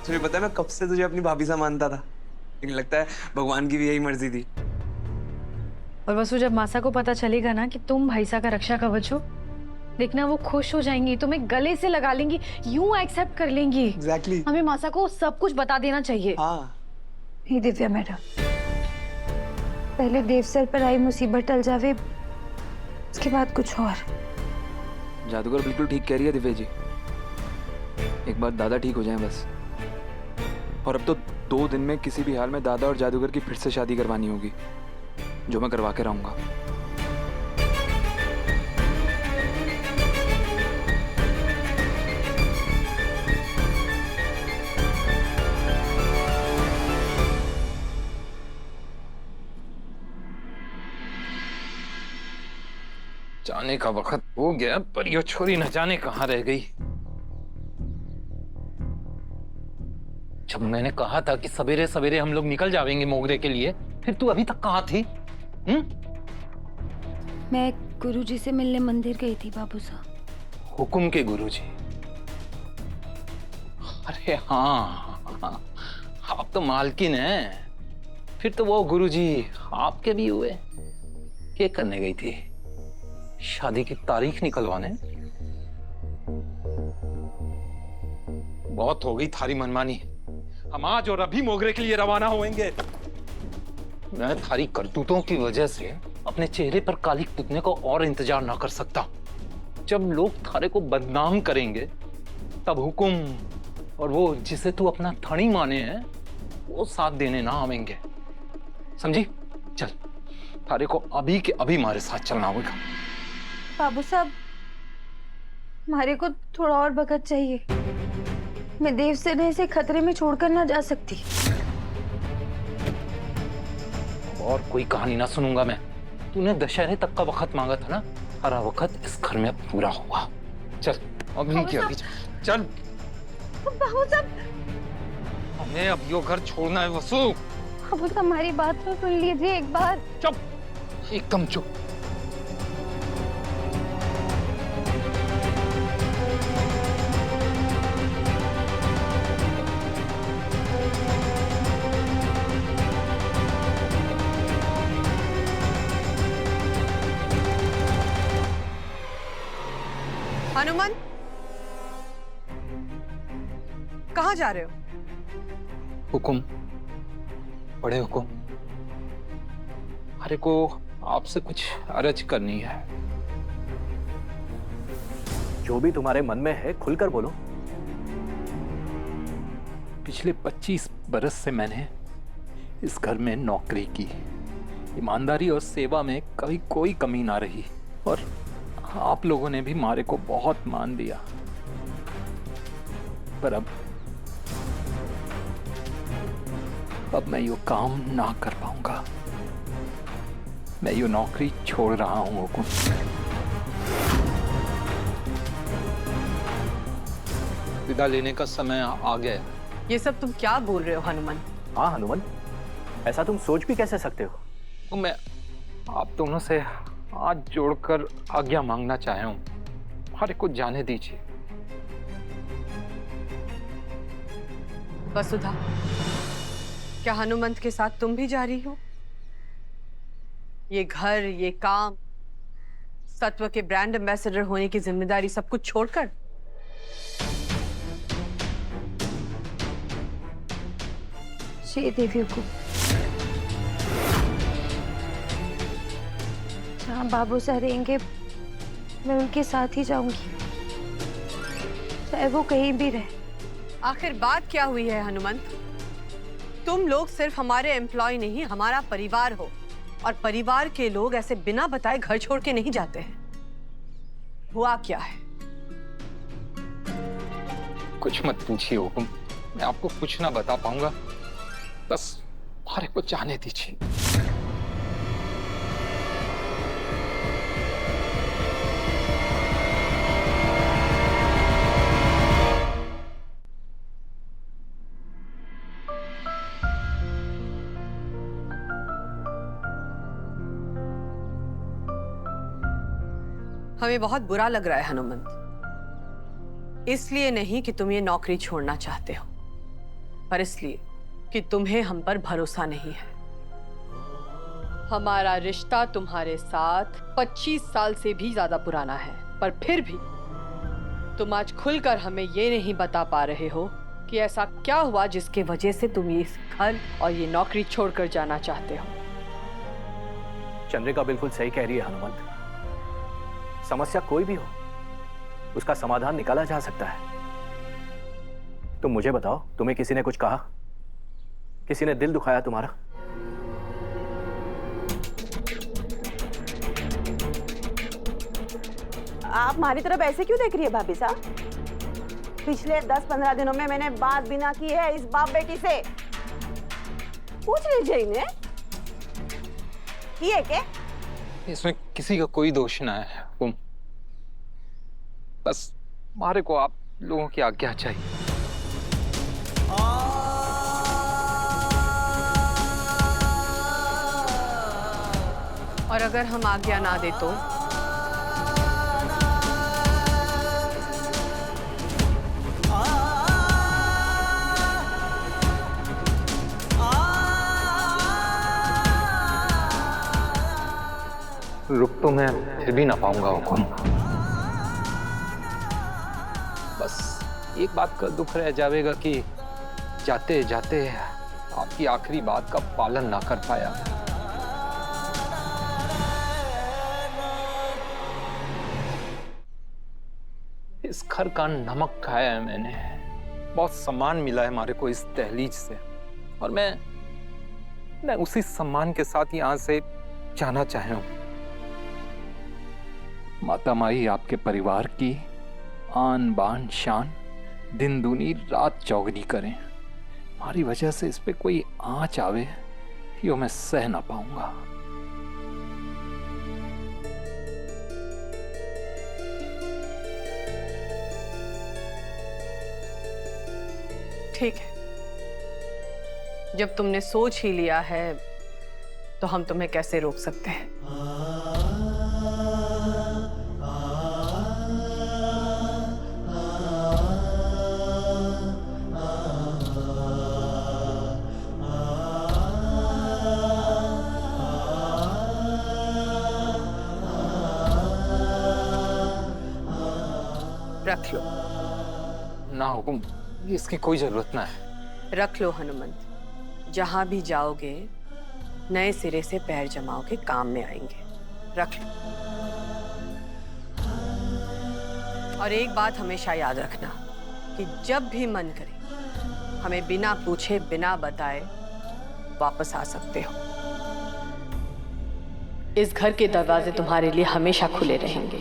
तुझे पता है मैं कब से तुझे अपनी भाभी सा मानता था, लेकिन लगता है भगवान की भी यही मर्जी थी। और वसु, जब मासा को पता चलेगा ना कि तुम भाईसा का रक्षा कवच हो, देखना वो खुश हो जाएंगी, तुम्हें गले से लगा लेंगी, यूं एक्सेप्ट कर लेंगी। एग्जैक्टली। हमें मासा को सब कुछ बता देना चाहिए। हाँ। नहीं दिव्या मैडम, पहले देव सर पर आई मुसीबत टल जावे, उसके बाद कुछ और। जादूगर बिल्कुल ठीक कह रही है दिव्या जी। एक बार दादा ठीक हो जाएं बस। और अब तो 2 दिन में किसी भी हाल में दादा और जादूगर की फिर से शादी करवानी होगी, जो मैं करवा के रहूंगा। जाने का वक्त हो गया, पर ये छोरी न जाने कहां रह गई। जब मैंने कहा था कि सवेरे सवेरे हम लोग निकल जाएंगे मोगरे के लिए, फिर तू अभी तक कहां थी? मैं गुरुजी से मिलने मंदिर गई थी बाबू साहब। हुकुम के गुरुजी? अरे हाँ, आप तो मालकिन हैं। फिर तो वो गुरुजी आपके भी हुए। क्या करने गई थी? शादी की तारीख निकलवाने? बहुत हो गई थारी मनमानी। हम आज और अभी मोगरे के लिए रवाना होंगे। मैं थारी करतूतों की वजह से अपने चेहरे पर कालिक पुतने को और इंतजार ना कर सकता। जब लोग थारे को बदनाम करेंगे, तब हुकुम और वो जिसे तू अपना थड़ी माने हैं, वो साथ देने ना आवेंगे। समझी? चल, थारे को अभी के अभी हमारे साथ चलना होगा। बाबू साहब, हमारे को थोड़ा और वक्त चाहिए। मैं देव से ने इसे खतरे में छोड़कर ना जा सकती। और कोई कहानी ना सुनूंगा मैं। तूने दशहरे तक का वक्त मांगा था ना, सारा वक्त इस घर में पूरा हुआ। चल अभी की अभी चल। बाबू साहब, हमें अब यो घर छोड़ना है वसु। बाबू साहब, हमारी बात तो सुन लीजिए एक बार। चुप, एकदम चुप। हनुमान, कहाँ जा रहे हो? हुकुम, बड़े हुकुम, हरे को आपसे कुछ अर्ज करनी है। जो भी तुम्हारे मन में है खुलकर बोलो। पिछले 25 बरस से मैंने इस घर में नौकरी की। ईमानदारी और सेवा में कभी कोई कमी ना रही, और आप लोगों ने भी मारे को बहुत मान दिया। पर अब मैं यो काम ना कर पाऊंगा। मैं यो नौकरी छोड़ रहा हूं हुकुम। विदा लेने का समय आ गया। ये सब तुम क्या बोल रहे हो हनुमान? हाँ हनुमान, ऐसा तुम सोच भी कैसे सकते हो? तो मैं आप दोनों से हाथ जोड़कर आज्ञा मांगना चाहे हूं, हर एक को जाने दीजिए। वसुधा, क्या हनुमंत के साथ तुम भी जा रही हो? ये घर, ये काम, सत्व के ब्रांड एम्बेसडर होने की जिम्मेदारी सब कुछ छोड़कर? श्री देवी को जहाँ बाबू साहब रहेंगे, मैं उनके साथ ही जाऊंगी, चाहे वो कहीं भी रहे। आखिर बात क्या हुई है हनुमंत? तुम लोग सिर्फ हमारे एम्प्लॉय नहीं, हमारा परिवार हो, और परिवार के लोग ऐसे बिना बताए घर छोड़ के नहीं जाते हैं। हुआ क्या है? कुछ मत पूछिए हुकुम, मैं आपको कुछ ना बता पाऊंगा। बस हर एक को जाने दीजिए। हमें बहुत बुरा लग रहा है हनुमंत, इसलिए नहीं कि तुम ये नौकरी छोड़ना चाहते हो, पर इसलिए कि तुम्हें हम पर भरोसा नहीं है। हमारा रिश्ता तुम्हारे साथ 25 साल से भी ज्यादा पुराना है, पर फिर भी तुम आज खुलकर हमें ये नहीं बता पा रहे हो कि ऐसा क्या हुआ जिसके वजह से तुम ये इस घर और ये नौकरी छोड़कर जाना चाहते हो। चंद्रिका बिल्कुल सही कह रही है हनुमंत। समस्या कोई भी हो, उसका समाधान निकाला जा सकता है। तुम मुझे बताओ, तुम्हें किसी ने कुछ कहा? किसी ने दिल दुखाया तुम्हारा? आप हमारी तरफ ऐसे क्यों देख रही है भाभी साहब? पिछले 10-15 दिनों में मैंने बात भी ना की है इस बाप बेटी से। पूछ लीजिए इन्हें की है क्या? इसमें किसी का कोई दोष ना है। तुम बस हमारे को आप लोगों की आज्ञा चाहिए। और अगर हम आज्ञा ना दे तो? रुक तो मैं फिर भी ना पाऊंगा हुकुम। बस एक बात का दुख रह जाएगा कि जाते जाते आपकी आखिरी बात का पालन ना कर पाया। इस घर का नमक खाया है मैंने, बहुत सम्मान मिला है हमारे को इस दहलीज से, और मैं उसी सम्मान के साथ यहां से जाना चाहे हूं। माता माई आपके परिवार की आन बान शान दिन दूनी रात चौगनी करें। हमारी वजह से इस पे कोई आंच आवे यो मैं सह ना पाऊंगा। ठीक है, जब तुमने सोच ही लिया है तो हम तुम्हें कैसे रोक सकते हैं। रख लो। ना हुकुम, इसकी कोई जरूरत ना है। रख लो हनुमंत, जहां भी जाओगे नए सिरे से पैर जमाओगे, काम में आएंगे। रख लो। और एक बात हमेशा याद रखना कि जब भी मन करे हमें बिना पूछे बिना बताए वापस आ सकते हो। इस घर के दरवाजे तुम्हारे लिए हमेशा खुले रहेंगे।